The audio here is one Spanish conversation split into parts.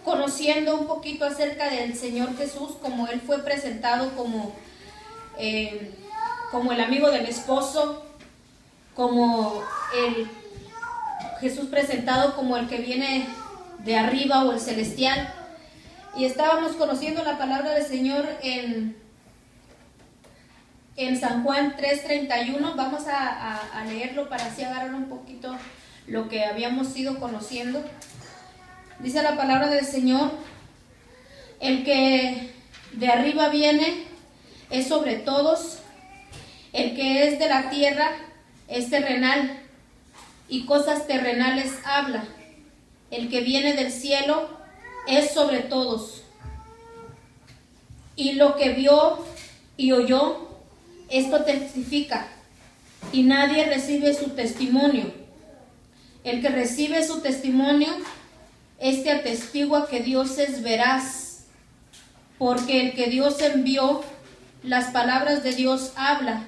conociendo un poquito acerca del Señor Jesús, como Él fue presentado como el amigo del esposo, como el Jesús presentado como el que viene de arriba o el celestial. Y estábamos conociendo la palabra del Señor en San Juan 3:31. Vamos a leerlo para así agarrar un poquito lo que habíamos ido conociendo. Dice la palabra del Señor: el que de arriba viene es sobre todos, el que es de la tierra es terrenal y cosas terrenales habla. El que viene del cielo es sobre todos. Y lo que vio y oyó, esto testifica, y nadie recibe su testimonio. El que recibe su testimonio, este atestigua que Dios es veraz, porque el que Dios envió, las palabras de Dios habla,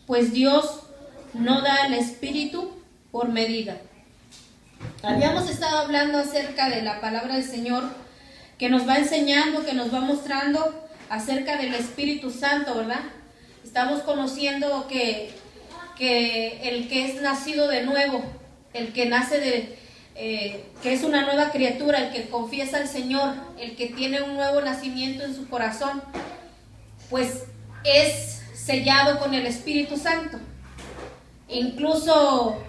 pues Dios no da el Espíritu por medida. Habíamos estado hablando acerca de la palabra del Señor, que nos va enseñando, que nos va mostrando acerca del Espíritu Santo, ¿verdad? Estamos conociendo que el que es nacido de nuevo, el que nace que es una nueva criatura, el que confiesa al Señor, el que tiene un nuevo nacimiento en su corazón, pues es sellado con el Espíritu Santo. Incluso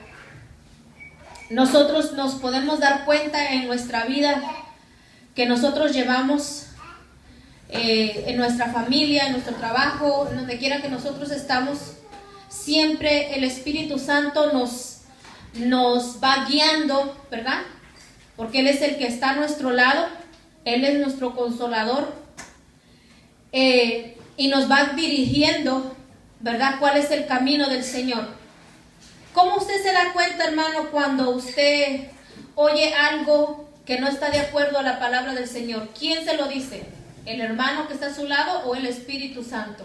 nosotros nos podemos dar cuenta en nuestra vida que nosotros llevamos en nuestra familia, en nuestro trabajo, en donde quiera que nosotros estamos, siempre el Espíritu Santo nos va guiando, ¿verdad? Porque Él es el que está a nuestro lado, Él es nuestro consolador, y nos va dirigiendo, ¿verdad? ¿Cuál es el camino del Señor? ¿Cómo usted se da cuenta, hermano, cuando usted oye algo que no está de acuerdo a la palabra del Señor? ¿Quién se lo dice? ¿El hermano que está a su lado o el Espíritu Santo?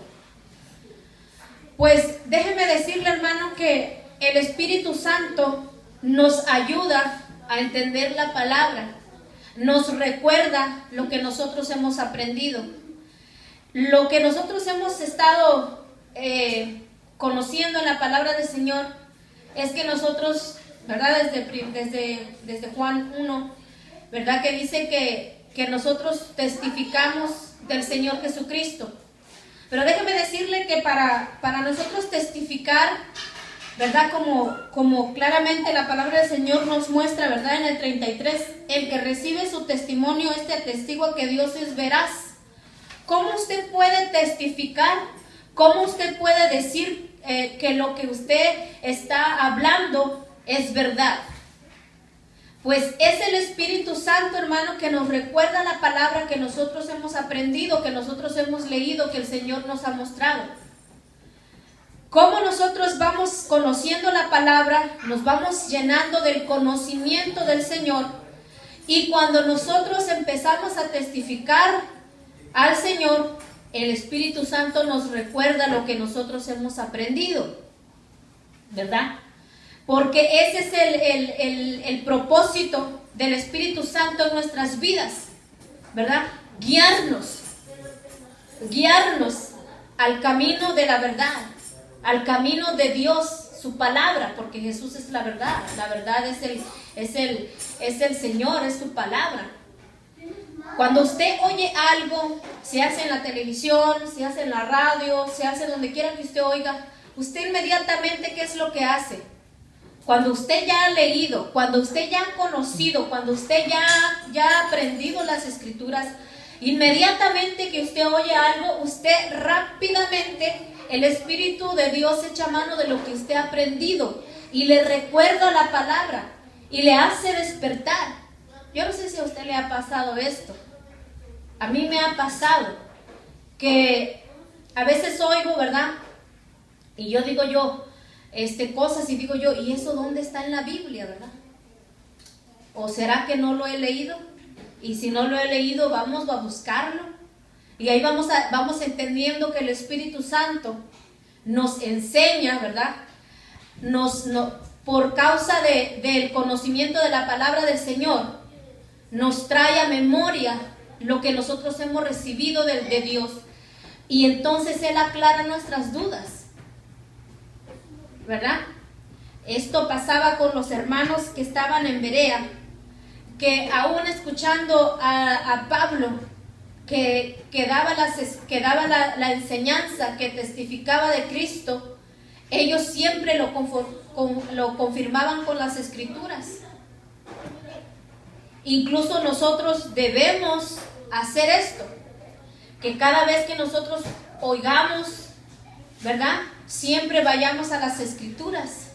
Pues déjeme decirle, hermano, que el Espíritu Santo nos ayuda a entender la palabra, nos recuerda lo que nosotros hemos aprendido, lo que nosotros hemos estado conociendo en la palabra del Señor. Es que nosotros, ¿verdad? Desde Juan 1, ¿verdad? Que dice que nosotros testificamos del Señor Jesucristo. Pero déjeme decirle que para nosotros testificar, ¿verdad? Como claramente la palabra del Señor nos muestra, ¿verdad? En el 33, el que recibe su testimonio, este atestigua que Dios es veraz. ¿Cómo usted puede testificar? ¿Cómo usted puede decir que lo que usted está hablando es verdad? Pues es el Espíritu Santo, hermano, que nos recuerda la palabra que nosotros hemos aprendido, que nosotros hemos leído, que el Señor nos ha mostrado. Cómo nosotros vamos conociendo la palabra, nos vamos llenando del conocimiento del Señor, y cuando nosotros empezamos a testificar al Señor, el Espíritu Santo nos recuerda lo que nosotros hemos aprendido, ¿verdad? Porque ese es el propósito del Espíritu Santo en nuestras vidas, ¿verdad? Guiarnos al camino de la verdad, al camino de Dios, su palabra, porque Jesús es la verdad es el Señor, es su palabra. Cuando usted oye algo, se hace en la televisión, se hace en la radio, se hace donde quiera que usted oiga, usted inmediatamente, ¿qué es lo que hace? Cuando usted ya ha leído, cuando usted ya ha conocido, cuando usted ya ha aprendido las Escrituras, inmediatamente que usted oye algo, usted rápidamente, el Espíritu de Dios echa mano de lo que usted ha aprendido y le recuerda la palabra y le hace despertar. Yo no sé si a usted le ha pasado esto. A mí me ha pasado que a veces oigo, ¿verdad? Y yo digo cosas y digo yo, ¿y eso dónde está en la Biblia, verdad? ¿O será que no lo he leído? Y si no lo he leído, vamos a buscarlo. Y ahí vamos entendiendo que el Espíritu Santo nos enseña, ¿verdad? Por causa del conocimiento de la palabra del Señor, nos trae a memoria lo que nosotros hemos recibido de Dios. Y entonces Él aclara nuestras dudas, ¿verdad? Esto pasaba con los hermanos que estaban en Berea, que aún escuchando a Pablo, que daba la enseñanza, que testificaba de Cristo, ellos siempre lo confirmaban con las Escrituras. Incluso nosotros debemos hacer esto, que cada vez que nosotros oigamos, ¿verdad?, siempre vayamos a las Escrituras,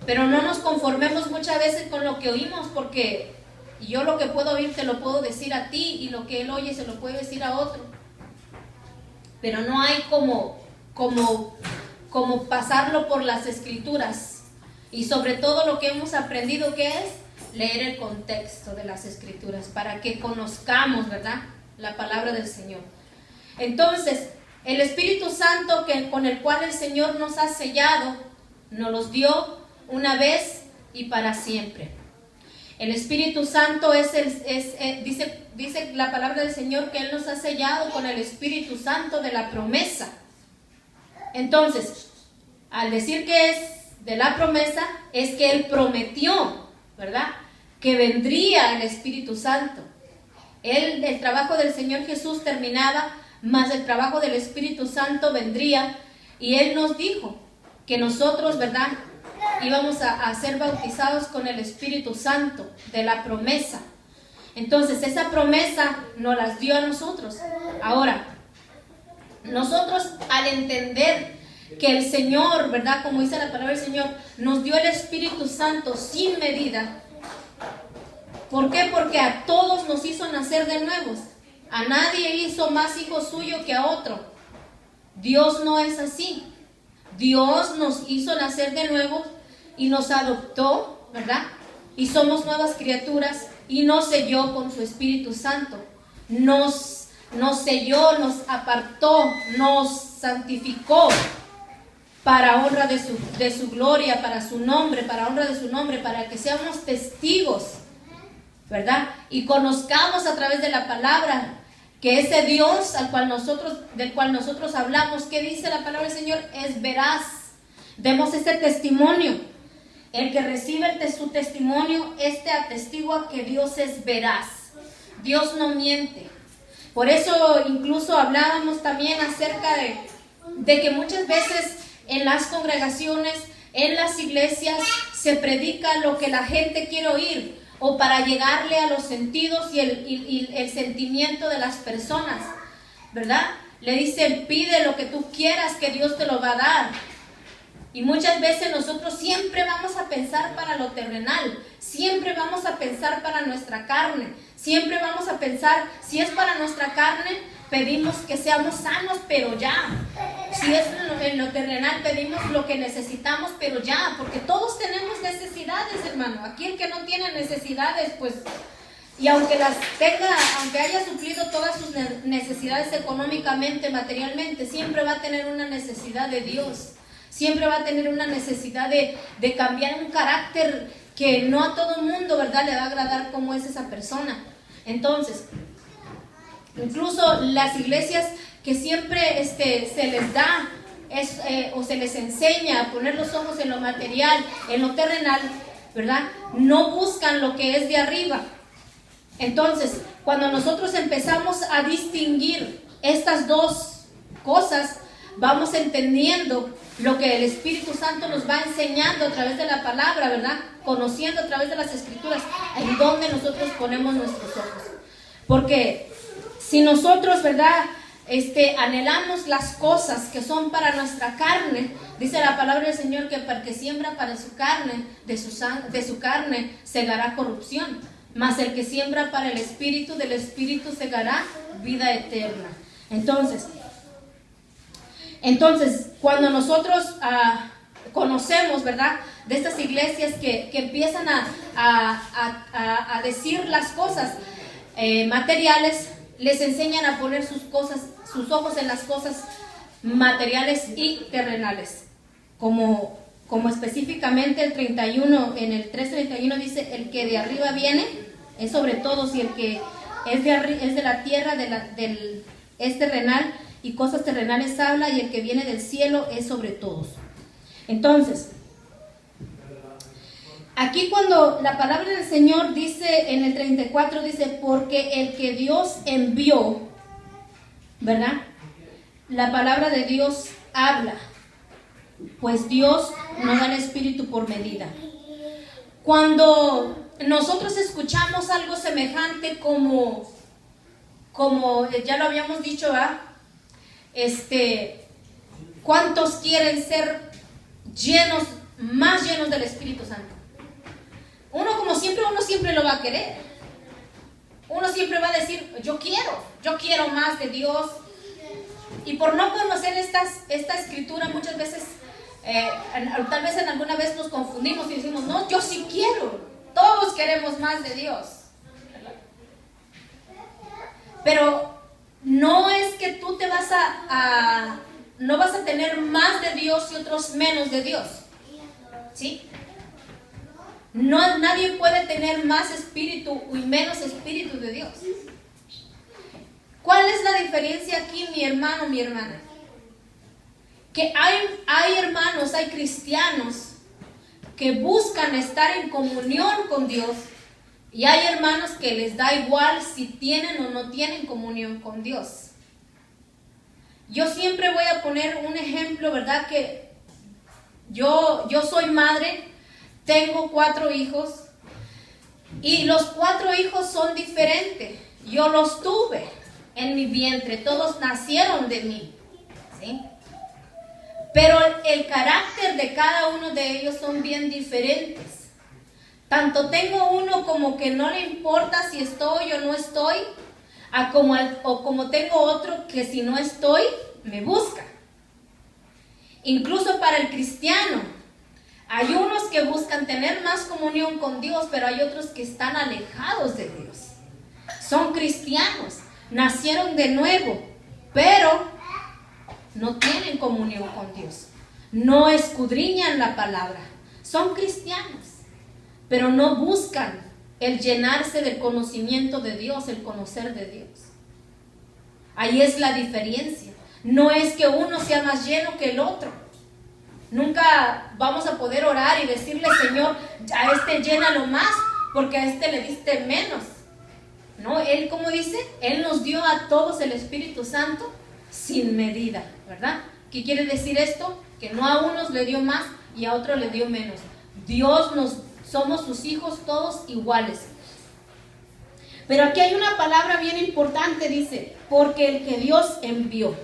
pero no nos conformemos muchas veces con lo que oímos, porque yo lo que puedo oír te lo puedo decir a ti, y lo que él oye se lo puede decir a otro, pero no hay como pasarlo por las Escrituras. Y sobre todo lo que hemos aprendido, que es leer el contexto de las Escrituras, para que conozcamos, ¿verdad?, la palabra del Señor. Entonces, el Espíritu Santo con el cual el Señor nos ha sellado, nos los dio una vez y para siempre. El Espíritu Santo dice la palabra del Señor que Él nos ha sellado con el Espíritu Santo de la promesa. Entonces, al decir que es de la promesa, es que Él prometió, ¿verdad?, que vendría el Espíritu Santo. El trabajo del Señor Jesús terminaba, mas el trabajo del Espíritu Santo vendría, y Él nos dijo que nosotros, ¿verdad?, íbamos a ser bautizados con el Espíritu Santo de la promesa. Entonces, esa promesa nos las dio a nosotros. Ahora, nosotros al entender que el Señor, ¿verdad?, como dice la palabra del Señor, nos dio el Espíritu Santo sin medida. ¿Por qué? Porque a todos nos hizo nacer de nuevos. A nadie hizo más hijo suyo que a otro. Dios no es así. Dios nos hizo nacer de nuevo y nos adoptó, ¿verdad?, y somos nuevas criaturas, y nos selló con su Espíritu Santo. Nos selló, nos apartó, nos santificó para honra de su gloria, para su nombre, para honra de su nombre, para que seamos testigos, ¿verdad?, y conozcamos a través de la palabra que ese Dios del cual nosotros hablamos, que dice la palabra del Señor, es veraz. Demos ese testimonio. El que recibe su testimonio, atestigua que Dios es veraz. Dios no miente. Por eso incluso hablábamos también acerca de que muchas veces en las congregaciones, en las iglesias, se predica lo que la gente quiere oír, o para llegarle a los sentidos y el sentimiento de las personas, ¿verdad? Le dicen, pide lo que tú quieras, que Dios te lo va a dar. Y muchas veces nosotros siempre vamos a pensar para lo terrenal, siempre vamos a pensar para nuestra carne, siempre vamos a pensar, si es para nuestra carne, pedimos que seamos sanos, pero ya. Si es en lo terrenal, pedimos lo que necesitamos, pero ya, porque todos tenemos necesidades, hermano. Aquí el que no tiene necesidades, pues, y aunque las tenga, aunque haya suplido todas sus necesidades económicamente, materialmente, siempre va a tener una necesidad de Dios. Siempre va a tener una necesidad de cambiar un carácter que no a todo el mundo, ¿verdad?, le va a agradar como es esa persona. Entonces, incluso las iglesias que siempre se les da o se les enseña a poner los ojos en lo material, en lo terrenal, ¿verdad?, no buscan lo que es de arriba. Entonces, cuando nosotros empezamos a distinguir estas dos cosas, vamos entendiendo lo que el Espíritu Santo nos va enseñando a través de la palabra, ¿verdad?, conociendo a través de las Escrituras, en donde nosotros ponemos nuestros ojos. Porque si nosotros, ¿verdad?, anhelamos las cosas que son para nuestra carne, dice la palabra del Señor que para que siembra para su carne, de su carne segará corrupción, mas el que siembra para el Espíritu, del Espíritu segará vida eterna. Entonces, cuando nosotros conocemos, ¿verdad?, de estas iglesias que empiezan a decir las cosas materiales, les enseñan a poner sus ojos en las cosas materiales y terrenales. Como específicamente el 31, en el 3:31 dice, el que de arriba viene es sobre todos, y el que es de la tierra, es terrenal, y cosas terrenales habla, y el que viene del cielo es sobre todos. Entonces, aquí cuando la palabra del Señor dice, en el 34 dice, porque el que Dios envió, ¿verdad? La palabra de Dios habla, pues Dios no da el Espíritu por medida. Cuando nosotros escuchamos algo semejante como ya lo habíamos dicho, ¿verdad? ¿Cuántos quieren ser más llenos del Espíritu Santo? Uno siempre lo va a querer. Uno siempre va a decir, yo quiero más de Dios. Y por no conocer esta escritura muchas veces, tal vez en alguna vez nos confundimos y decimos, no, yo sí quiero. Todos queremos más de Dios. Pero no es que tú te no vas a tener más de Dios y otros menos de Dios. ¿Sí? No, nadie puede tener más espíritu y menos espíritu de Dios. ¿Cuál es la diferencia aquí, mi hermano, mi hermana? Que hay hermanos, hay cristianos que buscan estar en comunión con Dios, y hay hermanos que les da igual si tienen o no tienen comunión con Dios. Yo siempre voy a poner un ejemplo, ¿verdad? Que yo soy madre, tengo 4 hijos, y los 4 hijos son diferentes. Yo los tuve en mi vientre, todos nacieron de mí, ¿sí? Pero el carácter de cada uno de ellos son bien diferentes. Tanto tengo uno como que no le importa si estoy o no estoy, o como tengo otro que si no estoy, me busca. Incluso para el cristiano, hay unos que buscan tener más comunión con Dios, pero hay otros que están alejados de Dios. Son cristianos, nacieron de nuevo, pero no tienen comunión con Dios. No escudriñan la palabra. Son cristianos, pero no buscan el llenarse del conocimiento de Dios, el conocer de Dios. Ahí es la diferencia. No es que uno sea más lleno que el otro. Nunca vamos a poder orar y decirle, Señor, a este llénalo más, porque a este le diste menos. No, Él, como dice, Él nos dio a todos el Espíritu Santo sin medida, ¿verdad? ¿Qué quiere decir esto? Que no a unos le dio más y a otros le dio menos. Somos sus hijos todos iguales. Pero aquí hay una palabra bien importante, dice, porque el que Dios envió.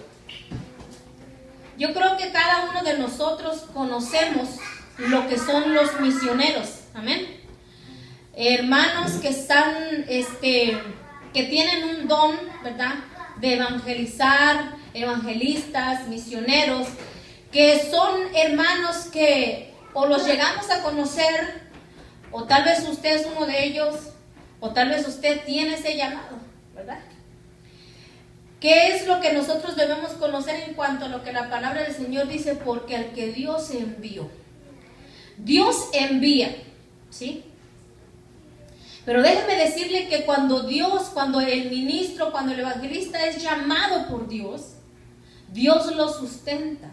Yo creo que cada uno de nosotros conocemos lo que son los misioneros, amén. Hermanos que están, que tienen un don, ¿verdad?, de evangelizar, evangelistas, misioneros, que son hermanos que o los llegamos a conocer, o tal vez usted es uno de ellos, o tal vez usted tiene ese llamado, ¿verdad? ¿Qué es lo que nosotros debemos conocer en cuanto a lo que la palabra del Señor dice? Porque al que Dios envió. Dios envía, ¿sí? Pero déjeme decirle que cuando el ministro, cuando el evangelista es llamado por Dios, Dios lo sustenta,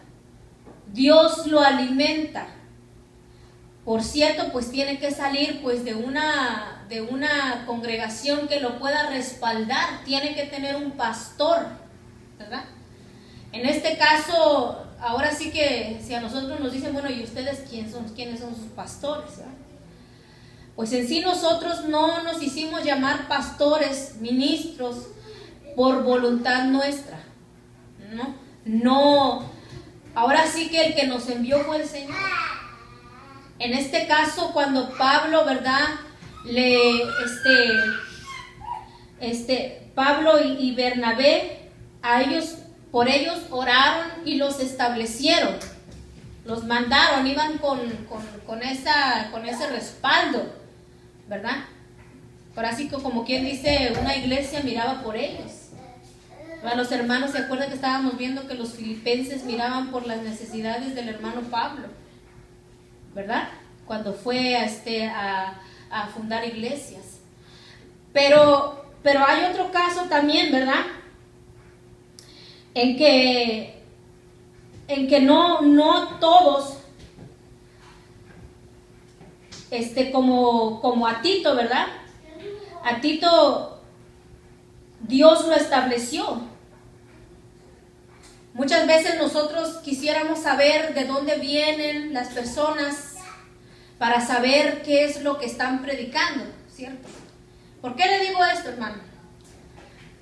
Dios lo alimenta. Por cierto, pues tiene que salir pues de una congregación que lo pueda respaldar, tiene que tener un pastor, ¿verdad? En este caso, ahora sí que si a nosotros nos dicen, bueno, ¿y ustedes quiénes son sus pastores? ¿Verdad? Pues en sí nosotros no nos hicimos llamar pastores, ministros, por voluntad nuestra, no, ahora sí que el que nos envió fue el Señor. En este caso, cuando Pablo, ¿verdad?, Pablo y Bernabé, por ellos oraron y los establecieron, los mandaron, iban con ese respaldo, ¿verdad? Por así como quien dice, una iglesia miraba por ellos. Los hermanos, ¿se acuerdan que estábamos viendo que los filipenses miraban por las necesidades del hermano Pablo? ¿Verdad? Cuando fue a fundar iglesias. Pero hay otro caso también, ¿verdad? En que no todos, como a Tito, ¿verdad? A Tito Dios lo estableció. Muchas veces nosotros quisiéramos saber de dónde vienen las personas para saber qué es lo que están predicando, ¿cierto? ¿Por qué le digo esto, hermano?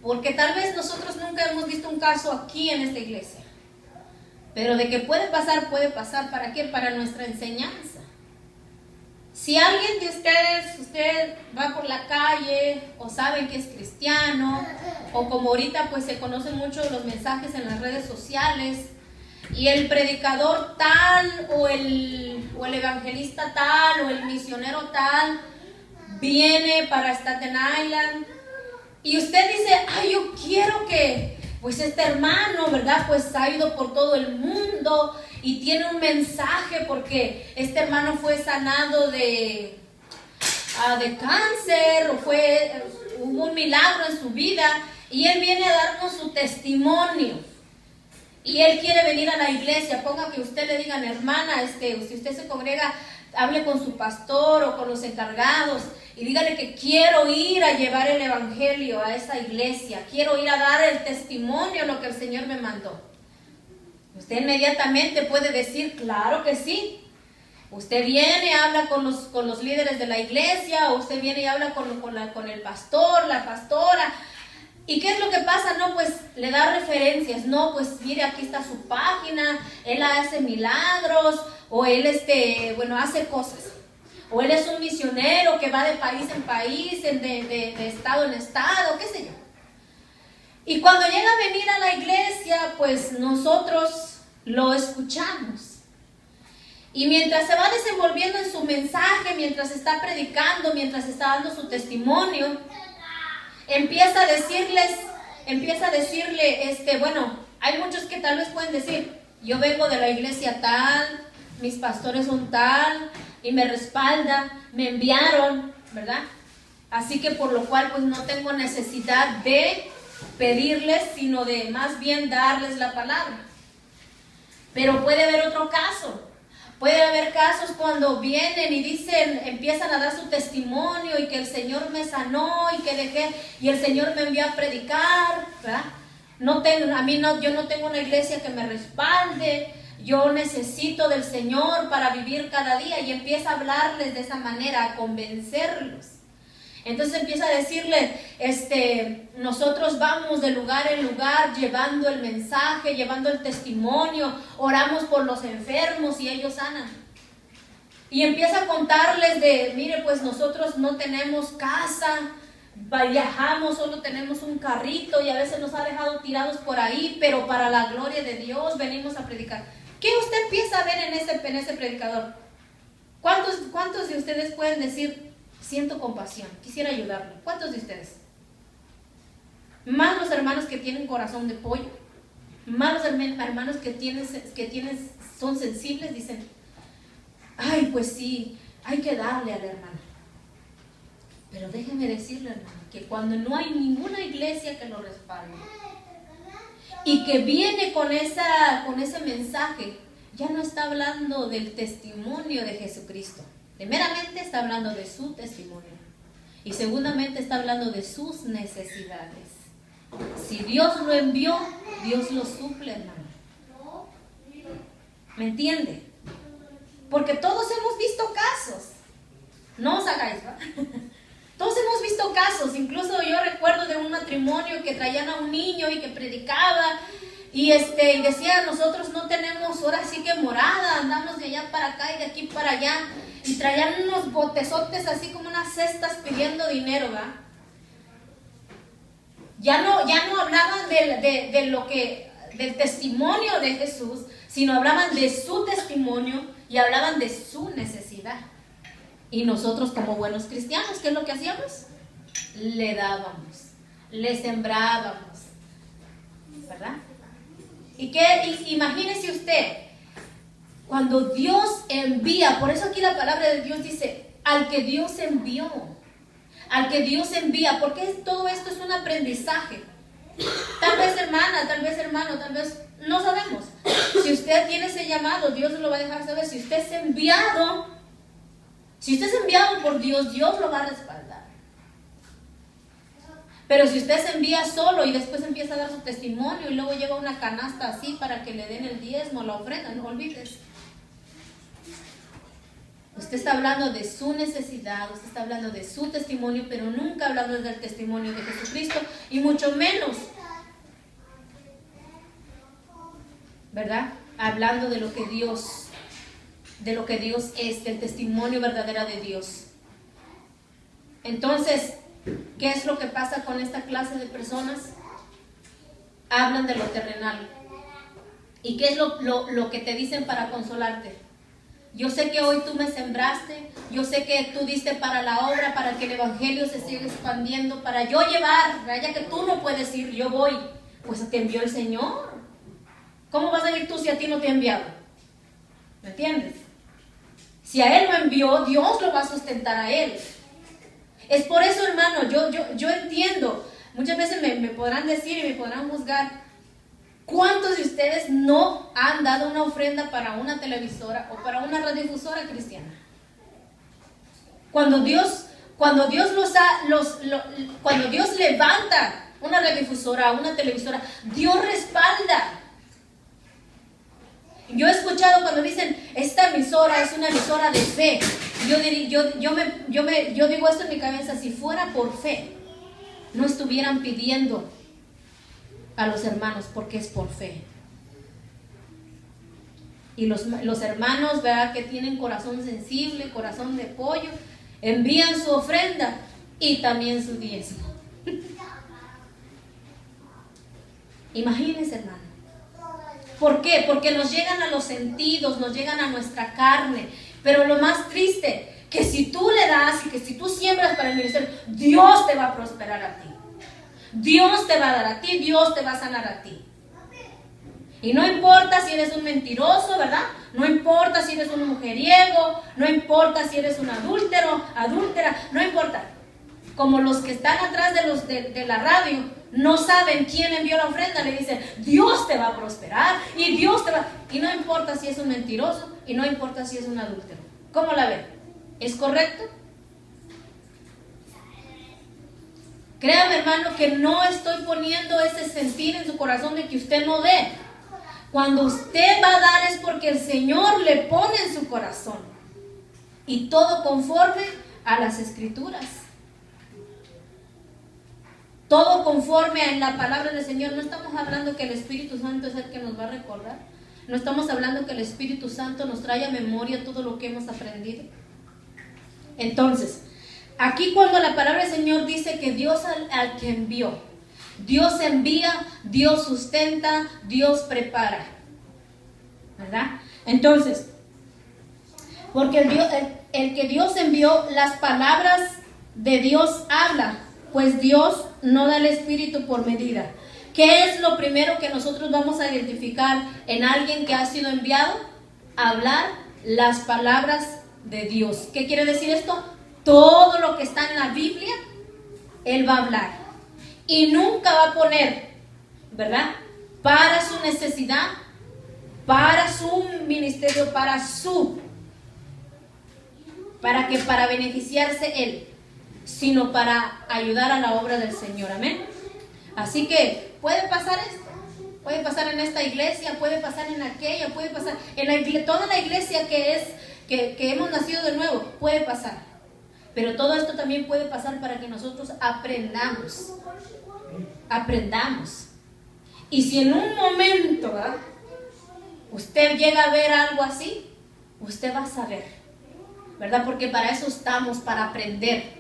Porque tal vez nosotros nunca hemos visto un caso aquí en esta iglesia. Pero de que puede pasar, ¿para qué? Para nuestra enseñanza. Si alguien de ustedes, usted va por la calle o saben que es cristiano, o como ahorita pues se conocen mucho los mensajes en las redes sociales, y el predicador tal, o el evangelista tal, o el misionero tal, viene para Staten Island, y usted dice, ay, yo quiero que, pues este hermano, ¿verdad? Pues ha ido por todo el mundo y tiene un mensaje porque este hermano fue sanado de cáncer, o hubo un milagro en su vida, y él viene a darnos su testimonio. Y él quiere venir a la iglesia. Ponga que usted le digan, hermana, si usted se congrega, hable con su pastor o con los encargados y dígale que quiero ir a llevar el evangelio a esa iglesia, quiero ir a dar el testimonio, lo que el Señor me mandó. Usted inmediatamente puede decir, claro que sí. Usted viene, habla con los líderes de la iglesia, o usted viene y habla con el pastor, la pastora. ¿Y qué es lo que pasa? No, pues le da referencias. No, pues mire, aquí está su página, él hace milagros, o él hace cosas. O él es un misionero que va de país en país, de estado en estado, qué sé yo. Y cuando llega a venir a la iglesia, pues nosotros lo escuchamos. Y mientras se va desenvolviendo en su mensaje, mientras está predicando, mientras está dando su testimonio, empieza a decirle, hay muchos que tal vez pueden decir, yo vengo de la iglesia tal, mis pastores son tal, y me respalda, me enviaron, ¿verdad? Así que por lo cual pues no tengo necesidad de pedirles, sino de más bien darles la palabra. Pero puede haber otro caso. Puede haber casos cuando vienen y dicen, empiezan a dar su testimonio y que el Señor me sanó y el Señor me envió a predicar, ¿verdad? Yo no tengo una iglesia que me respalde, yo necesito del Señor para vivir cada día, y empieza a hablarles de esa manera, a convencerlos. Entonces empieza a decirle, nosotros vamos de lugar en lugar llevando el mensaje, llevando el testimonio, oramos por los enfermos y ellos sanan. Y empieza a contarles mire, pues nosotros no tenemos casa, viajamos, solo tenemos un carrito y a veces nos ha dejado tirados por ahí, pero para la gloria de Dios venimos a predicar. ¿Qué usted empieza a ver en ese predicador? ¿Cuántos de ustedes pueden decir, siento compasión, quisiera ayudarlo? ¿Cuántos de ustedes? Más los hermanos que tienen corazón de pollo, más los hermanos que son sensibles, dicen, ay, pues sí, hay que darle al hermano. Pero déjeme decirle, hermano, que cuando no hay ninguna iglesia que lo respalde y que viene con ese mensaje, ya no está hablando del testimonio de Jesucristo. Primeramente está hablando de su testimonio y segundamente está hablando de sus necesidades. Si Dios lo envió, Dios lo suple, hermano. ¿Me entiende? Porque todos hemos visto casos. No os hagáis, ¿va? Todos hemos visto casos. Incluso yo recuerdo de un matrimonio que traían a un niño y que predicaba y decía, nosotros no tenemos ahora sí que morada, andamos de allá para acá y de aquí para allá, y traían unos botezotes así como unas cestas pidiendo dinero, ¿verdad? Ya no hablaban del testimonio de Jesús, sino hablaban de su testimonio y hablaban de su necesidad. Y nosotros como buenos cristianos, ¿qué es lo que hacíamos? Le dábamos, le sembrábamos, ¿verdad? Imagínese usted, cuando Dios envía, por eso aquí la palabra de Dios dice, al que Dios envió, al que Dios envía, porque todo esto es un aprendizaje. Tal vez hermana, tal vez hermano, tal vez no sabemos. Si usted tiene ese llamado, Dios lo va a dejar saber. Si usted es enviado por Dios, Dios lo va a respaldar. Pero si usted se envía solo y después empieza a dar su testimonio y luego lleva una canasta así para que le den el diezmo, la ofrenda, no olvides. Usted está hablando de su necesidad, usted está hablando de su testimonio, pero nunca hablando del testimonio de Jesucristo, y mucho menos, ¿verdad? Hablando de lo que Dios es, del testimonio verdadero de Dios. Entonces, ¿qué es lo que pasa con esta clase de personas? Hablan de lo terrenal. ¿Y qué es lo que te dicen para consolarte? Yo sé que hoy tú me sembraste, yo sé que tú diste para la obra, para que el evangelio se siga expandiendo, para yo llevar, ya que tú no puedes ir, yo voy. Pues te envió el Señor. ¿Cómo vas a ir tú si a ti no te ha enviado? ¿Me entiendes? Si a Él lo envió, Dios lo va a sustentar a Él. Es por eso, hermano, yo entiendo. Muchas veces me podrán decir y me podrán juzgar. ¿Cuántos de ustedes no han dado una ofrenda para una televisora o para una radiodifusora cristiana? Cuando Dios levanta una radiodifusora, una televisora, Dios respalda. Yo he escuchado cuando dicen, esta emisora es una emisora de fe. Yo digo esto en mi cabeza, si fuera por fe, no estuvieran pidiendo a los hermanos, porque es por fe. Y los hermanos, ¿verdad?, que tienen corazón sensible, corazón de pollo, envían su ofrenda y también su diezmo. Imagínense, hermano. ¿Por qué? Porque nos llegan a los sentidos, nos llegan a nuestra carne. Pero lo más triste, que si tú le das y que si tú siembras para el ministerio, Dios te va a prosperar a ti. Dios te va a dar a ti, Dios te va a sanar a ti. Y no importa si eres un mentiroso, ¿verdad? No importa si eres un mujeriego, no importa si eres un adúltera, no importa. Como los que están atrás de la radio no saben quién envió la ofrenda, le dicen, Dios te va a prosperar y Dios te va... Y no importa si es un mentiroso y no importa si es un adúltero. ¿Cómo la ven? ¿Es correcto? Créame, hermano, que no estoy poniendo ese sentir en su corazón de que usted no dé. Cuando usted va a dar es porque el Señor le pone en su corazón. Y todo conforme a las Escrituras. Todo conforme a la palabra del Señor. No estamos hablando que el Espíritu Santo es el que nos va a recordar. No estamos hablando que el Espíritu Santo nos trae a memoria todo lo que hemos aprendido. Entonces, aquí cuando la palabra del Señor dice que Dios al que envió, Dios envía, Dios sustenta, Dios prepara, ¿verdad? Entonces, porque el que Dios envió, las palabras de Dios habla, pues Dios no da el Espíritu por medida. ¿Qué es lo primero que nosotros vamos a identificar en alguien que ha sido enviado? Hablar las palabras de Dios. ¿Qué quiere decir esto? Todo lo que está en la Biblia, Él va a hablar. Y nunca va a poner, ¿verdad?, para su necesidad, para su ministerio, para beneficiarse Él, sino para ayudar a la obra del Señor. Amén. Así que puede pasar esto, puede pasar en esta iglesia, puede pasar en aquella, puede pasar en toda la iglesia que hemos nacido de nuevo, puede pasar. Pero todo esto también puede pasar para que nosotros aprendamos. Y si en un momento, ¿verdad?, usted llega a ver algo así, usted va a saber, ¿verdad? Porque para eso estamos, para aprender.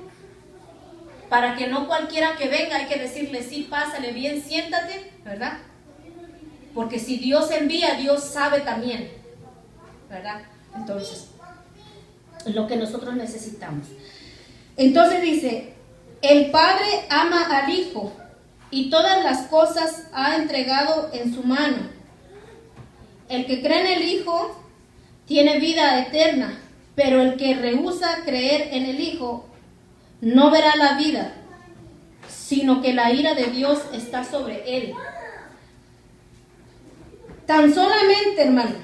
Para que no cualquiera que venga hay que decirle, sí, pásale bien, siéntate, ¿verdad? Porque si Dios envía, Dios sabe también, ¿verdad? Entonces, lo que nosotros necesitamos. Entonces dice, el Padre ama al Hijo y todas las cosas ha entregado en su mano. El que cree en el Hijo tiene vida eterna, pero el que rehúsa creer en el Hijo no verá la vida, sino que la ira de Dios está sobre él. Tan solamente, hermano,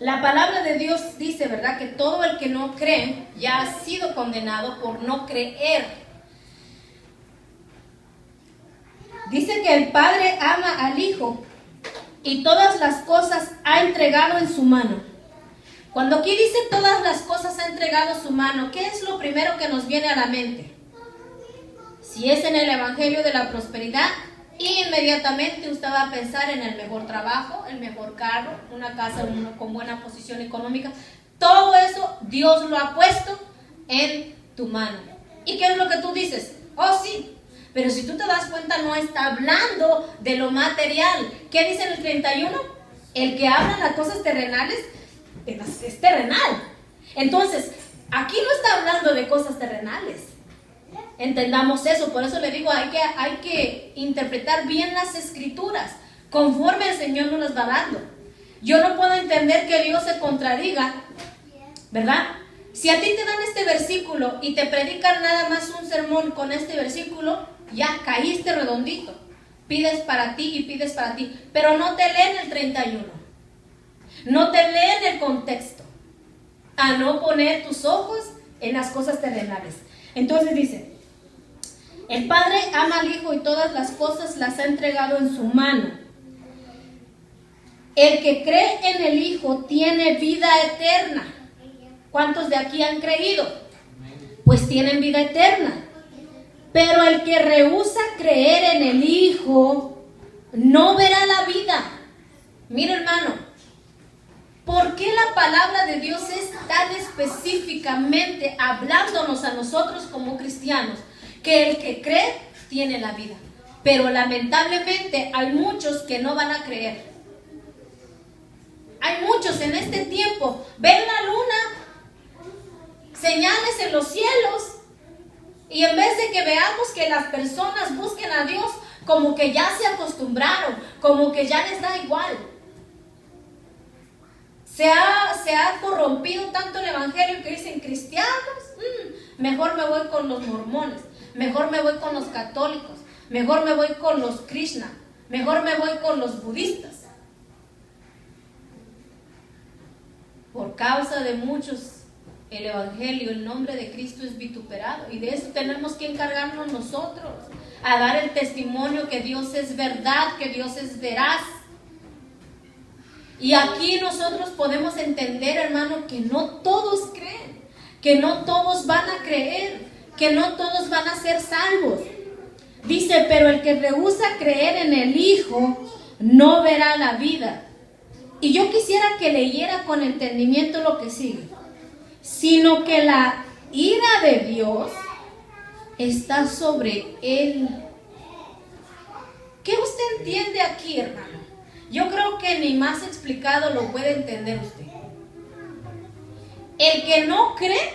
la palabra de Dios dice, ¿verdad?, que todo el que no cree ya ha sido condenado por no creer. Dice que el Padre ama al Hijo y todas las cosas ha entregado en su mano. Cuando aquí dice todas las cosas ha entregado en su mano, ¿qué es lo primero que nos viene a la mente? Si es en el Evangelio de la prosperidad, inmediatamente usted va a pensar en el mejor trabajo, el mejor carro, una casa con buena posición económica. Todo eso Dios lo ha puesto en tu mano. ¿Y qué es lo que tú dices? Oh, sí. Pero si tú te das cuenta, no está hablando de lo material. ¿Qué dice en el 31? El que habla las cosas terrenales es terrenal. Entonces, aquí no está hablando de cosas terrenales. Entendamos eso. Por eso le digo, hay que interpretar bien las escrituras conforme el Señor nos las va dando. Yo no puedo entender que Dios se contradiga, ¿verdad? Si a ti te dan este versículo y te predican nada más un sermón con este versículo, ya caíste redondito. Pides para ti y pides para ti, pero no te leen el 31. No te leen el contexto. A no poner tus ojos en las cosas terrenales. Entonces dice, el Padre ama al Hijo y todas las cosas las ha entregado en su mano. El que cree en el Hijo tiene vida eterna. ¿Cuántos de aquí han creído? Pues tienen vida eterna. Pero el que rehúsa creer en el Hijo no verá la vida. Mira, hermano, ¿por qué la palabra de Dios es tan específicamente hablándonos a nosotros como cristianos? Que el que cree tiene la vida. Pero lamentablemente hay muchos que no van a creer. Hay muchos en este tiempo, ven la luna, señales en los cielos, y en vez de que veamos que las personas busquen a Dios, como que ya se acostumbraron, como que ya les da igual. Se ha corrompido tanto el evangelio que dicen cristianos, mejor me voy con los mormones, mejor me voy con los católicos, mejor me voy con los Krishna, mejor me voy con los budistas. Por causa de muchos, el evangelio, el nombre de Cristo es vituperado, y de eso tenemos que encargarnos nosotros, a dar el testimonio que Dios es verdad, que Dios es veraz. Y aquí nosotros podemos entender, hermano, que no todos creen, que no todos van a creer, que no todos van a ser salvos. Dice, pero el que rehúsa creer en el Hijo no verá la vida. Y yo quisiera que leyera con entendimiento lo que sigue. Sino que la ira de Dios está sobre él. ¿Qué usted entiende aquí, hermano? Yo creo que ni más explicado lo puede entender usted. El que no cree,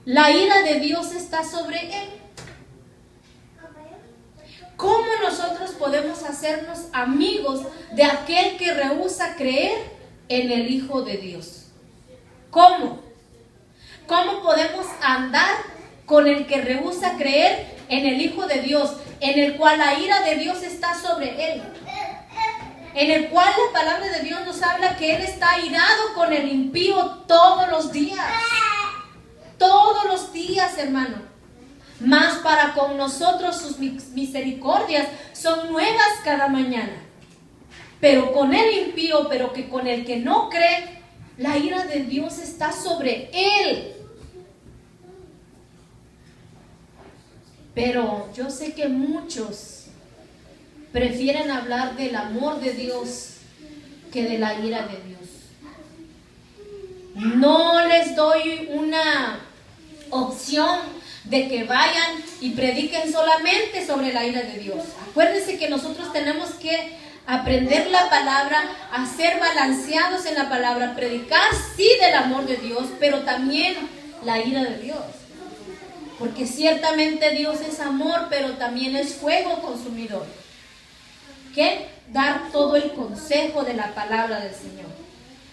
la ira de Dios está sobre él. ¿Cómo nosotros podemos hacernos amigos de aquel que rehúsa creer en el Hijo de Dios? ¿Cómo? ¿Cómo podemos andar con el que rehúsa creer en el Hijo de Dios, en el cual la ira de Dios está sobre él? En el cual la palabra de Dios nos habla que Él está airado con el impío todos los días. Todos los días, hermano. Mas para con nosotros sus misericordias son nuevas cada mañana. Pero con el impío, pero que con el que no cree, la ira de Dios está sobre él. Pero yo sé que muchos prefieren hablar del amor de Dios que de la ira de Dios. No les doy una opción de que vayan y prediquen solamente sobre la ira de Dios. Acuérdense que nosotros tenemos que aprender la palabra, a ser balanceados en la palabra, predicar sí del amor de Dios, pero también la ira de Dios. Porque ciertamente Dios es amor, pero también es fuego consumidor. Que dar todo el consejo de la palabra del Señor.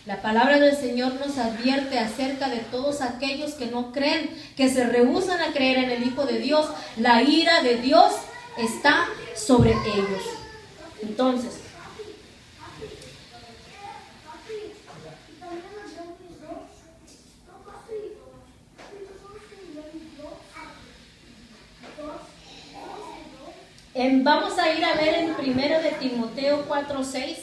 La palabra del Señor nos advierte acerca de todos aquellos que no creen, que se rehúsan a creer en el Hijo de Dios. La ira de Dios está sobre ellos. Entonces, vamos a ir a ver en 1 de Timoteo 4:6.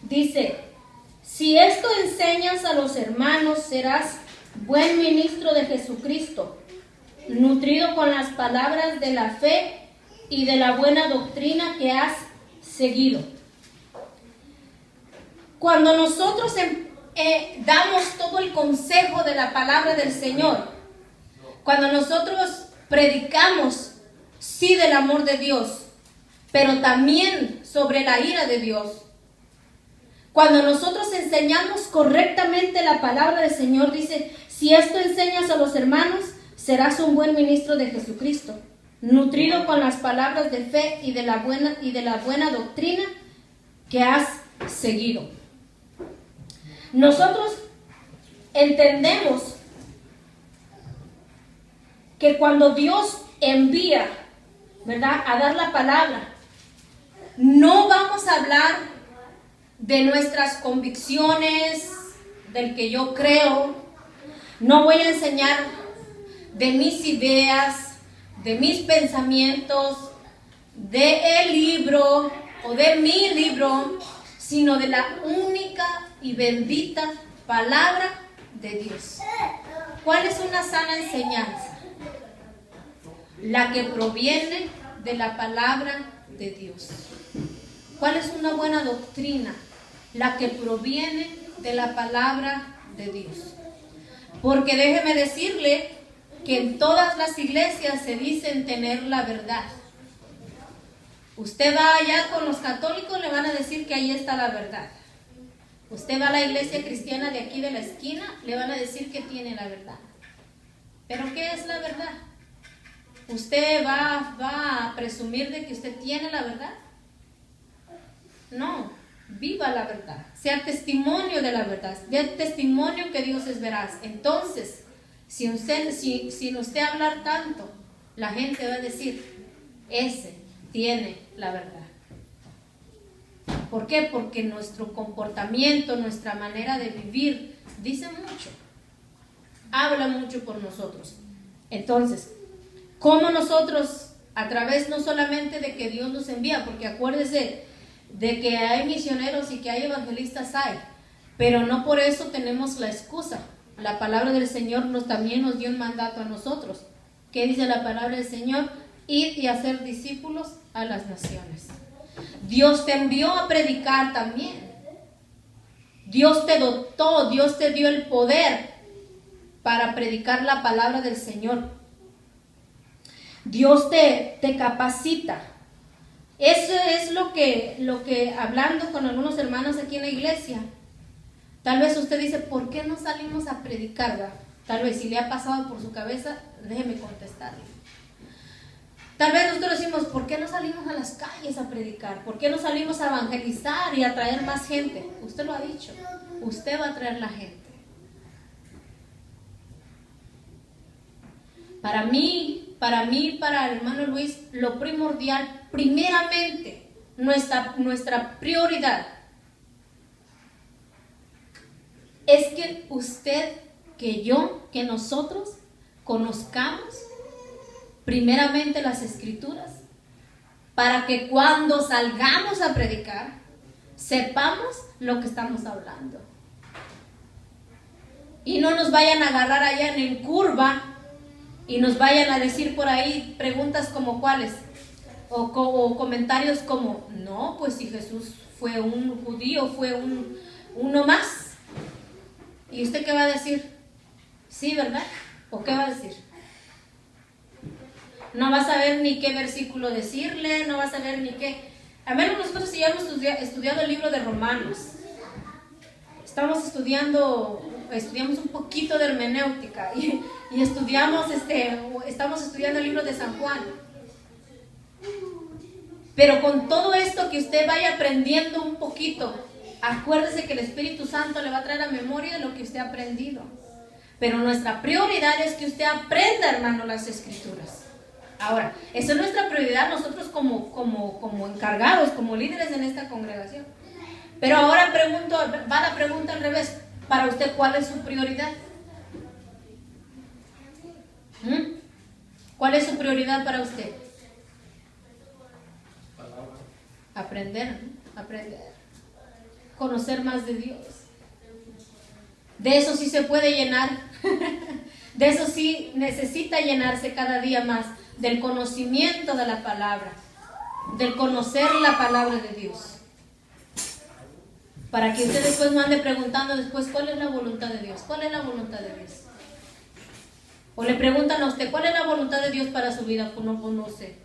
Dice, si esto enseñas a los hermanos, serás buen ministro de Jesucristo, nutrido con las palabras de la fe y de la buena doctrina que has seguido. Cuando nosotros damos todo el consejo de la palabra del Señor, cuando nosotros predicamos, sí, del amor de Dios, pero también sobre la ira de Dios, cuando nosotros enseñamos correctamente la palabra del Señor, dice, si esto enseñas a los hermanos, serás un buen ministro de Jesucristo, nutrido con las palabras de fe y de la buena doctrina que has seguido. Nosotros entendemos que cuando Dios envía, ¿verdad?, a dar la palabra, no vamos a hablar de nuestras convicciones, del que yo creo. No voy a enseñar de mis ideas, de mis pensamientos, de el libro o de mi libro, sino de la única y bendita palabra de Dios. ¿Cuál es una sana enseñanza? La que proviene de la palabra de Dios. ¿Cuál es una buena doctrina? La que proviene de la palabra de Dios. Porque déjeme decirle que en todas las iglesias se dicen tener la verdad. Usted va allá con los católicos, le van a decir que ahí está la verdad. Usted va a la iglesia cristiana de aquí de la esquina, le van a decir que tiene la verdad. ¿Pero qué es la verdad? ¿Usted va a presumir de que usted tiene la verdad? No, viva la verdad, sea testimonio de la verdad, sea testimonio que Dios es veraz. Entonces, sin usted hablar tanto, la gente va a decir, ese tiene la verdad. ¿Por qué? Porque nuestro comportamiento, nuestra manera de vivir, dice mucho, habla mucho por nosotros. Entonces, ¿cómo nosotros, a través no solamente de que Dios nos envía, porque acuérdese de que hay misioneros y que hay evangelistas, pero no por eso tenemos la excusa. La palabra del Señor también nos dio un mandato a nosotros. ¿Qué dice la palabra del Señor? Ir y hacer discípulos a las naciones. Dios te envió a predicar también. Dios te dotó, Dios te dio el poder para predicar la palabra del Señor. Dios te capacita. Eso es lo que hablando con algunos hermanos aquí en la iglesia, tal vez usted dice, ¿por qué no salimos a predicar? ¿Verdad? Tal vez si le ha pasado por su cabeza, déjeme contestarle. Tal vez nosotros decimos, ¿por qué no salimos a las calles a predicar? ¿Por qué no salimos a evangelizar y a traer más gente? Usted lo ha dicho, usted va a traer la gente. Para mí, para el hermano Luis, lo primordial, primeramente, nuestra prioridad es que usted, que yo, que nosotros conozcamos primeramente las Escrituras, para que cuando salgamos a predicar, sepamos lo que estamos hablando. Y no nos vayan a agarrar allá en curva y nos vayan a decir por ahí preguntas como cuáles, o comentarios como, no, pues si Jesús fue un judío, fue uno más. ¿Y usted qué va a decir? Sí, ¿verdad? ¿O qué va a decir? No va a saber ni qué versículo decirle, no va a saber ni qué. A menos nosotros si ya hemos estudiado el libro de Romanos, estudiamos un poquito de hermenéutica y estamos estudiando el libro de San Juan. Pero con todo esto que usted vaya aprendiendo un poquito, acuérdese que el Espíritu Santo le va a traer a memoria lo que usted ha aprendido. Pero nuestra prioridad es que usted aprenda, hermano, las Escrituras. Ahora, esa es nuestra prioridad nosotros como encargados, como líderes en esta congregación. Pero ahora va la pregunta al revés. Para usted, ¿cuál es su prioridad? ¿Cuál es su prioridad para usted? Aprender. Conocer más de Dios. De eso sí se puede llenar. De eso sí necesita llenarse cada día más. Del conocimiento de la palabra. Del conocer la palabra de Dios. Para que usted después no ande preguntando después cuál es la voluntad de Dios. ¿Cuál es la voluntad de Dios? O le preguntan a usted cuál es la voluntad de Dios para su vida. Pues no sé.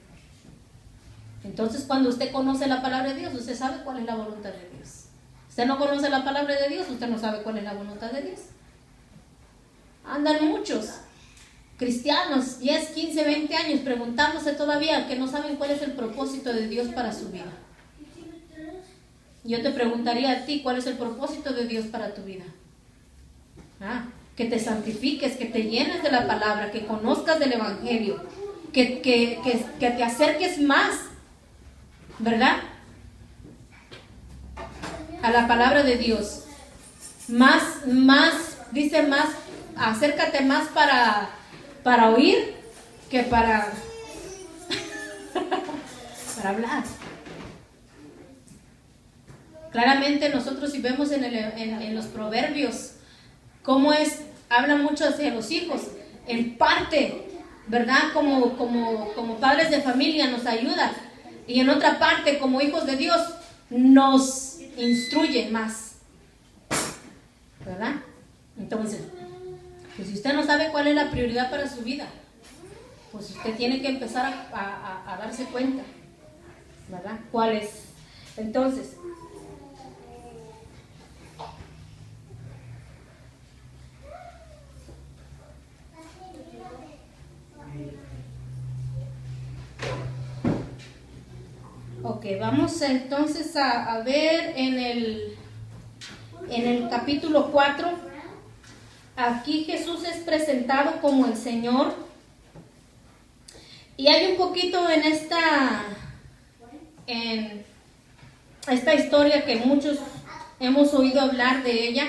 Entonces cuando usted conoce la palabra de Dios, usted sabe cuál es la voluntad de Dios. Usted no conoce la palabra de Dios, usted no sabe cuál es la voluntad de Dios. Andan muchos cristianos, 10, 15, 20 años preguntándose todavía que no saben cuál es el propósito de Dios para su vida. Yo te preguntaría a ti, ¿cuál es el propósito de Dios para tu vida? Que te santifiques, que te llenes de la palabra, que conozcas del Evangelio, que te acerques más, ¿verdad? A la palabra de Dios. Dice más, acércate más para oír que para hablar. Claramente nosotros si vemos en los proverbios cómo habla mucho hacia los hijos, en parte, ¿verdad? Como padres de familia nos ayuda, y en otra parte como hijos de Dios nos instruye más, ¿verdad? Entonces, pues si usted no sabe cuál es la prioridad para su vida, pues usted tiene que empezar a darse cuenta, ¿verdad? ¿Cuál es? Entonces, ok, vamos entonces a ver en el capítulo 4. Aquí Jesús es presentado como el Señor. Y hay un poquito en esta historia que muchos hemos oído hablar de ella.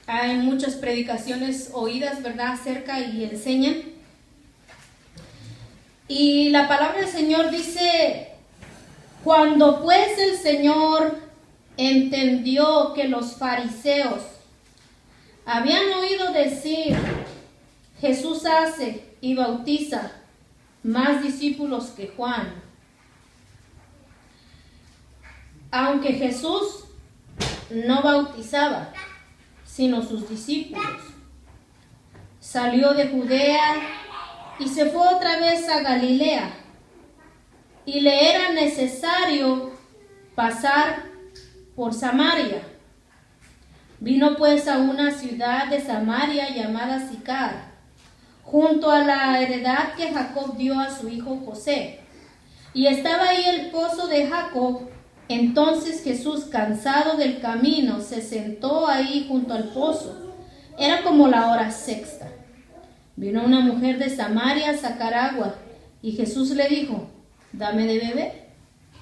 Hay muchas predicaciones oídas, ¿verdad?, acerca y enseñan. Y la palabra del Señor dice: cuando pues el Señor entendió que los fariseos habían oído decir, Jesús hace y bautiza más discípulos que Juan, aunque Jesús no bautizaba, sino sus discípulos, salió de Judea y se fue otra vez a Galilea, y le era necesario pasar por Samaria. Vino pues a una ciudad de Samaria llamada Sicar, junto a la heredad que Jacob dio a su hijo José. Y estaba ahí el pozo de Jacob. Entonces Jesús, cansado del camino, se sentó ahí junto al pozo. Era como la hora sexta. Vino una mujer de Samaria a sacar agua, y Jesús le dijo: dame de beber,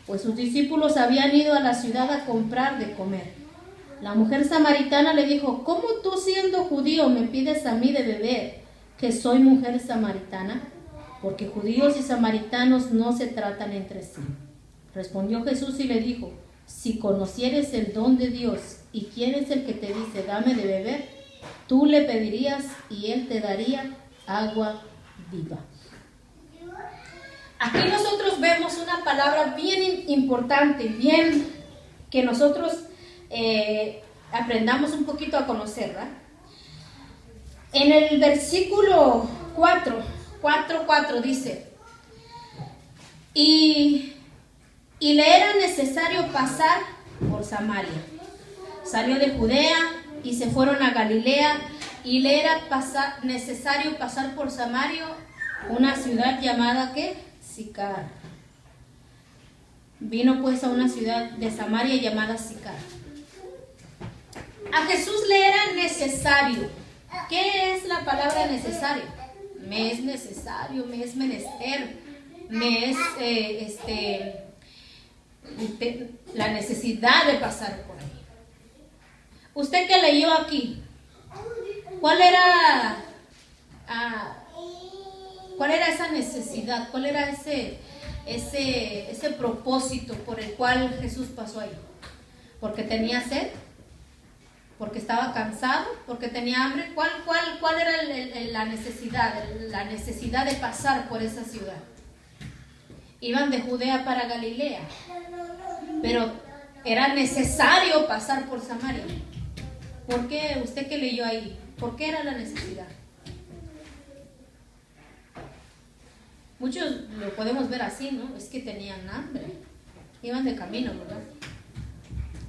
pues sus discípulos habían ido a la ciudad a comprar de comer. La mujer samaritana le dijo: ¿cómo tú, siendo judío, me pides a mí de beber, que soy mujer samaritana? Porque judíos y samaritanos no se tratan entre sí. Respondió Jesús y le dijo: si conocieres el don de Dios y quién es el que te dice dame de beber, tú le pedirías y él te daría agua viva. Aquí nosotros vemos una palabra bien importante, bien que nosotros aprendamos un poquito a conocerla. En el versículo 4 dice: y le era necesario pasar por Samaria. Salió de Judea y se fueron a Galilea, y le era necesario pasar por Samaria, una ciudad llamada ¿qué? Sicar. Vino pues a una ciudad de Samaria llamada Sicar. A Jesús le era necesario. ¿Qué es la palabra necesario? Me es necesario, me es menester, me es la necesidad de pasar por ahí. Usted que leyó aquí, ¿cuál era esa necesidad? ¿Cuál era ese propósito por el cual Jesús pasó ahí? ¿Porque tenía sed? ¿Porque estaba cansado? ¿Porque tenía hambre? ¿Cuál era la necesidad? La necesidad de pasar por esa ciudad. Iban de Judea para Galilea, pero era necesario pasar por Samaria. ¿Por qué? Usted que leyó ahí, ¿por qué era la necesidad? Muchos lo podemos ver así, ¿no? Es que tenían hambre, iban de camino, ¿verdad?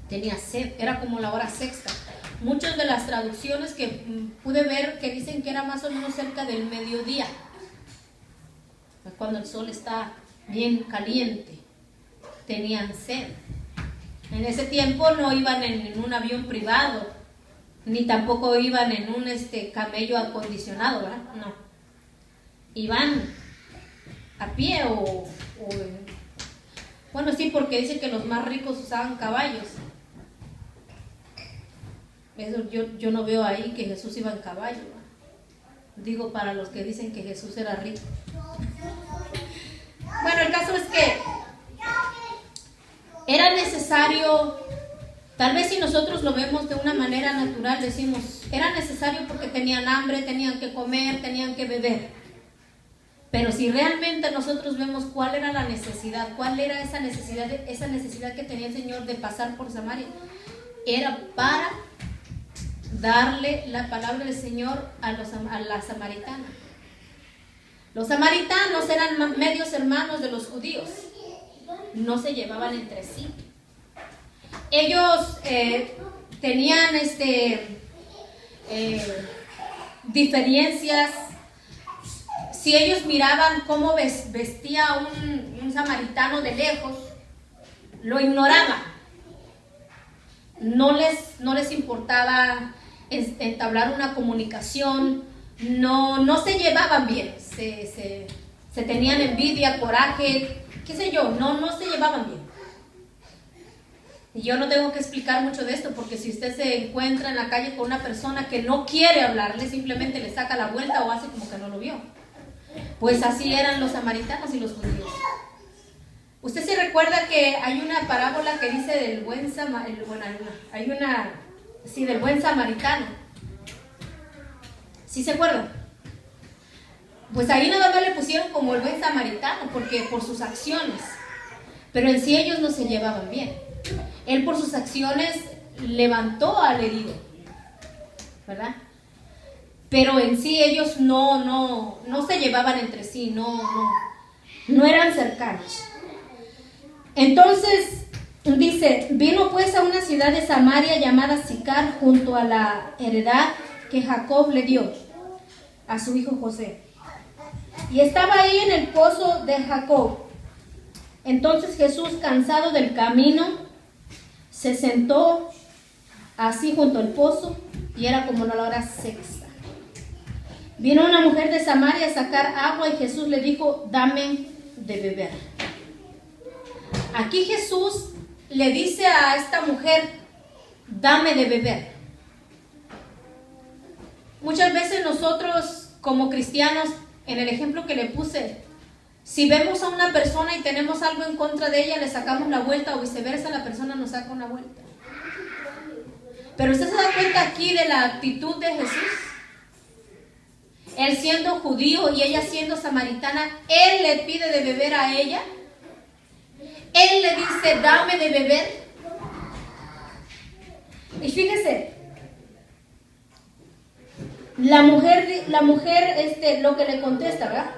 Tenía sed, era como la hora sexta. Muchas de las traducciones que pude ver que dicen que era más o menos cerca del mediodía, cuando el sol está bien caliente, tenían sed. En ese tiempo no iban en un avión privado, ni tampoco iban en un camello acondicionado, ¿verdad? No. Iban a pie bueno, sí, porque dice que los más ricos usaban caballos. Eso yo no veo ahí que Jesús iba en caballo, ¿verdad? Digo para los que dicen que Jesús era rico. Bueno, el caso es que era necesario, tal vez si nosotros lo vemos de una manera natural, decimos, era necesario porque tenían hambre, tenían que comer, tenían que beber. Pero si realmente nosotros vemos cuál era la necesidad, cuál era esa necesidad que tenía el Señor de pasar por Samaria, era para darle la palabra del Señor a la samaritana. Los samaritanos eran medios hermanos de los judíos, no se llevaban entre sí. Ellos tenían diferencias. Si ellos miraban cómo vestía un samaritano de lejos, lo ignoraban. No les importaba entablar una comunicación, no se llevaban bien, se tenían envidia, coraje, qué sé yo, no se llevaban bien. Y yo no tengo que explicar mucho de esto, porque si usted se encuentra en la calle con una persona que no quiere hablarle, simplemente le saca la vuelta o hace como que no lo vio. Pues así eran los samaritanos y los judíos. Usted se recuerda que hay una parábola que dice del buen del buen samaritano. ¿Sí se acuerdan? Pues ahí nada más le pusieron como el buen samaritano, porque por sus acciones. Pero en sí ellos no se llevaban bien. Él por sus acciones levantó al herido, ¿verdad? Pero en sí ellos no se llevaban entre sí, no eran cercanos. Entonces dice, vino pues a una ciudad de Samaria llamada Sicar, junto a la heredad que Jacob le dio a su hijo José. Y estaba ahí en el pozo de Jacob. Entonces Jesús, cansado del camino, se sentó así junto al pozo, y era como la hora sexta. Vino una mujer de Samaria a sacar agua, y Jesús le dijo, dame de beber. Aquí Jesús le dice a esta mujer, dame de beber. Muchas veces nosotros como cristianos, en el ejemplo que le puse, si vemos a una persona y tenemos algo en contra de ella, le sacamos la vuelta, o viceversa, la persona nos saca una vuelta. Pero usted se da cuenta aquí de la actitud de Jesús. Él siendo judío y ella siendo samaritana, él le pide de beber a ella. Él le dice, dame de beber. Y fíjese, la mujer lo que le contesta, ¿verdad?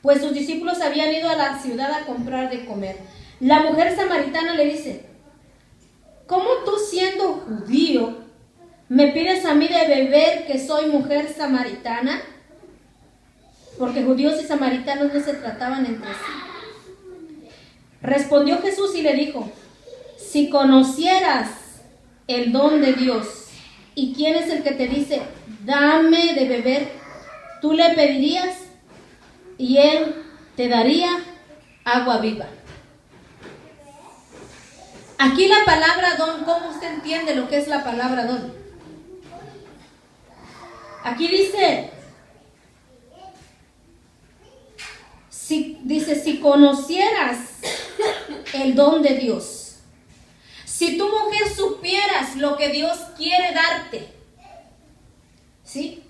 Pues sus discípulos habían ido a la ciudad a comprar de comer. La mujer samaritana le dice, ¿cómo tú siendo judío me pides a mí de beber que soy mujer samaritana? Porque judíos y samaritanos no se trataban entre sí. Respondió Jesús y le dijo, si conocieras el don de Dios y quién es el que te dice, dame de beber, tú le pedirías y él te daría agua viva. Aquí la palabra don, ¿cómo usted entiende lo que es la palabra don? Aquí dice, si conocieras el don de Dios, si tu mujer supieras lo que Dios quiere darte, ¿sí?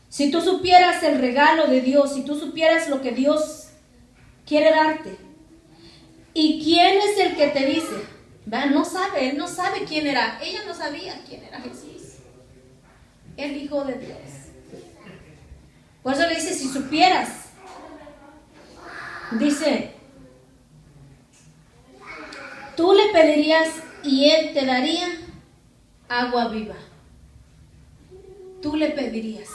Si tú supieras el regalo de Dios, si tú supieras lo que Dios quiere darte, ¿y quién es el que te dice? ¿Verdad? No sabe, él no sabe quién era, ella no sabía quién era Jesús, el Hijo de Dios. Por eso le dice, si supieras, dice, tú le pedirías y él te daría agua viva. Tú le pedirías.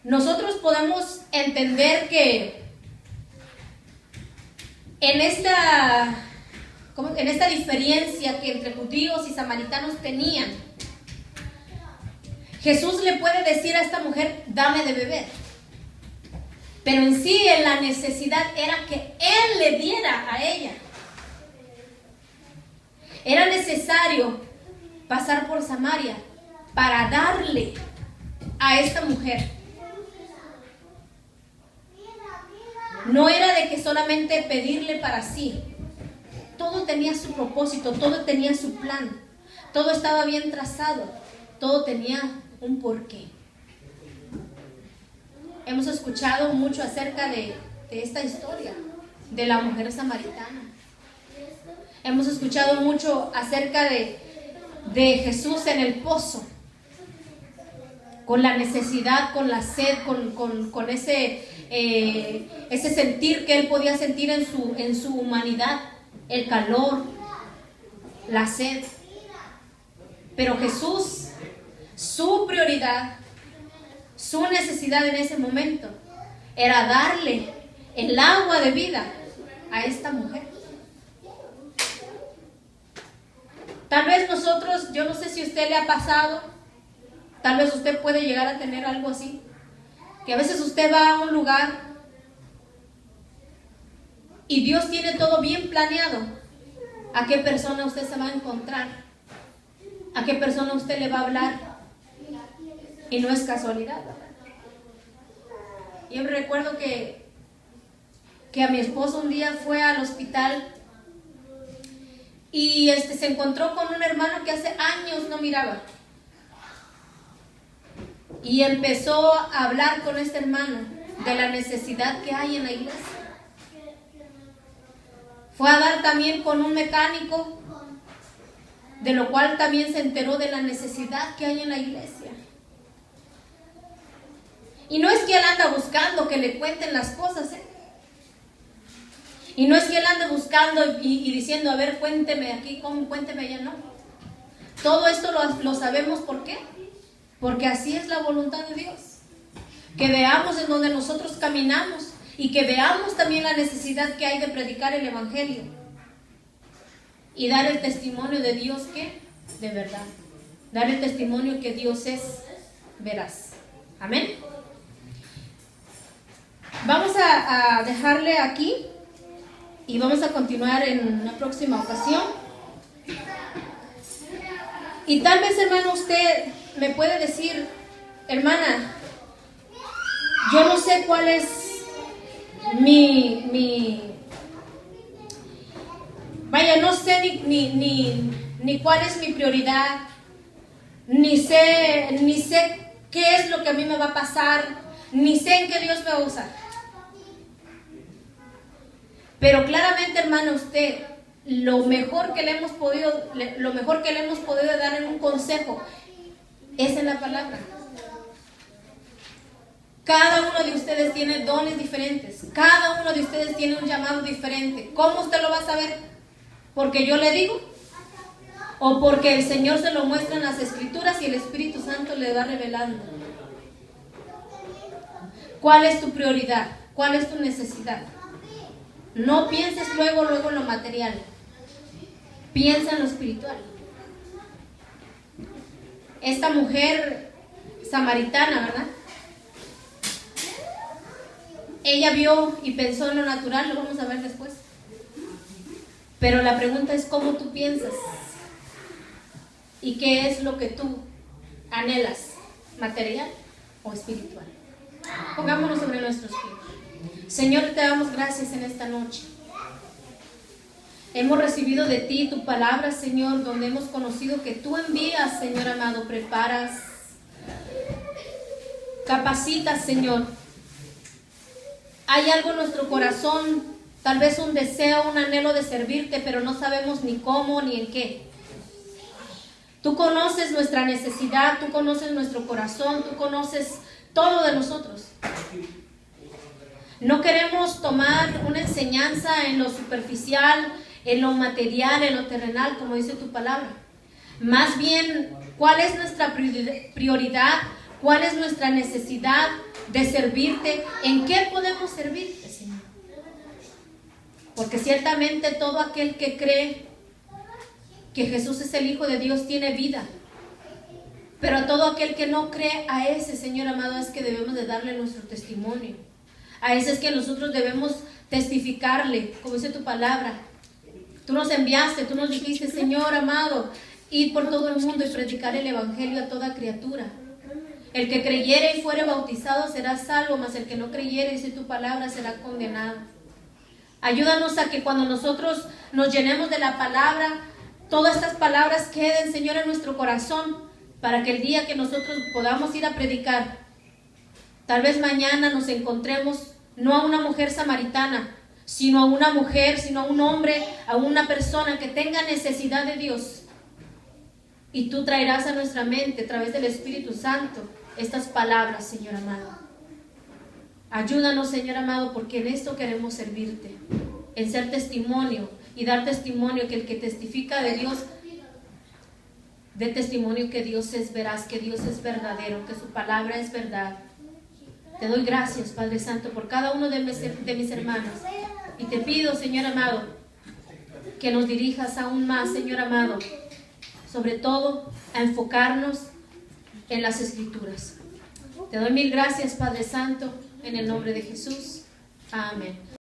Nosotros podemos entender que en esta diferencia que entre judíos y samaritanos tenían, Jesús le puede decir a esta mujer, dame de beber. Pero en sí, en la necesidad era que Él le diera a ella. Era necesario pasar por Samaria para darle a esta mujer. No era de que solamente pedirle para sí. Todo tenía su propósito, todo tenía su plan. Todo estaba bien trazado, todo tenía un porqué. Hemos escuchado mucho acerca de esta historia, de la mujer samaritana. Hemos escuchado mucho acerca de Jesús en el pozo, con la necesidad, con la sed, con ese sentir que él podía sentir en su humanidad, el calor, la sed. Pero Jesús, su prioridad, su necesidad en ese momento era darle el agua de vida a esta mujer. Tal vez nosotros, yo no sé si a usted le ha pasado, tal vez usted puede llegar a tener algo así, que a veces usted va a un lugar y Dios tiene todo bien planeado, a qué persona usted se va a encontrar, a qué persona usted le va a hablar, y no es casualidad. Yo me recuerdo que a mi esposo un día fue al hospital y se encontró con un hermano que hace años no miraba. Y empezó a hablar con este hermano de la necesidad que hay en la iglesia. Fue a dar también con un mecánico, de lo cual también se enteró de la necesidad que hay en la iglesia. Y no es que él anda buscando que le cuenten las cosas, ¿eh? Y no es que él ande buscando y diciendo, a ver, cuénteme aquí, cuénteme allá, no. Todo esto lo sabemos, ¿por qué? Porque así es la voluntad de Dios. Que veamos en donde nosotros caminamos y que veamos también la necesidad que hay de predicar el Evangelio y dar el testimonio de Dios que, de verdad, dar el testimonio que Dios es veraz. Amén. Vamos a dejarle aquí y vamos a continuar en una próxima ocasión. Y tal vez, hermano, usted me puede decir, hermana, yo no sé cuál es no sé ni cuál es mi prioridad, ni sé qué es lo que a mí me va a pasar, ni sé en qué Dios me va a usar. Pero claramente, hermano, usted, lo mejor que le hemos podido dar en un consejo es en la palabra. Cada uno de ustedes tiene dones diferentes. Cada uno de ustedes tiene un llamado diferente. ¿Cómo usted lo va a saber? ¿Porque yo le digo? ¿O porque el Señor se lo muestra en las Escrituras y el Espíritu Santo le va revelando? ¿Cuál es tu prioridad? ¿Cuál es tu necesidad? No pienses luego en lo material. Piensa en lo espiritual. Esta mujer samaritana, ¿verdad? Ella vio y pensó en lo natural, lo vamos a ver después. Pero la pregunta es cómo tú piensas y qué es lo que tú anhelas, material o espiritual. Pongámonos sobre nuestros pies. Señor, te damos gracias en esta noche. Hemos recibido de ti tu palabra, Señor, donde hemos conocido que tú envías, Señor amado, preparas, capacitas, Señor. Hay algo en nuestro corazón, tal vez un deseo, un anhelo de servirte, pero no sabemos ni cómo ni en qué. Tú conoces nuestra necesidad, tú conoces nuestro corazón, tú conoces todo de nosotros. No queremos tomar una enseñanza en lo superficial, en lo material, en lo terrenal, como dice tu palabra. Más bien, ¿cuál es nuestra prioridad? ¿Cuál es nuestra necesidad de servirte? ¿En qué podemos servirte, Señor? Porque ciertamente todo aquel que cree que Jesús es el Hijo de Dios tiene vida. Pero a todo aquel que no cree, a ese, Señor amado, es que debemos de darle nuestro testimonio. A ese es que nosotros debemos testificarle, como dice tu palabra. Tú nos enviaste, tú nos dijiste, Señor amado, id por todo el mundo y predicar el evangelio a toda criatura. El que creyere y fuere bautizado será salvo, mas el que no creyere, dice tu palabra, será condenado. Ayúdanos a que cuando nosotros nos llenemos de la palabra, todas estas palabras queden, Señor, en nuestro corazón, para que el día que nosotros podamos ir a predicar, tal vez mañana nos encontremos no a una mujer samaritana, sino a una mujer, sino a un hombre, a una persona que tenga necesidad de Dios. Y tú traerás a nuestra mente, a través del Espíritu Santo, estas palabras, Señor amado. Ayúdanos, Señor amado, porque en esto queremos servirte, en ser testimonio y dar testimonio, que el que testifica de Dios dé testimonio que Dios es veraz, que Dios es verdadero, que su palabra es verdad. Te doy gracias, Padre Santo, por cada uno de mis hermanos. Y te pido, Señor amado, que nos dirijas aún más, Señor amado, sobre todo a enfocarnos en las Escrituras. Te doy mil gracias, Padre Santo, en el nombre de Jesús. Amén.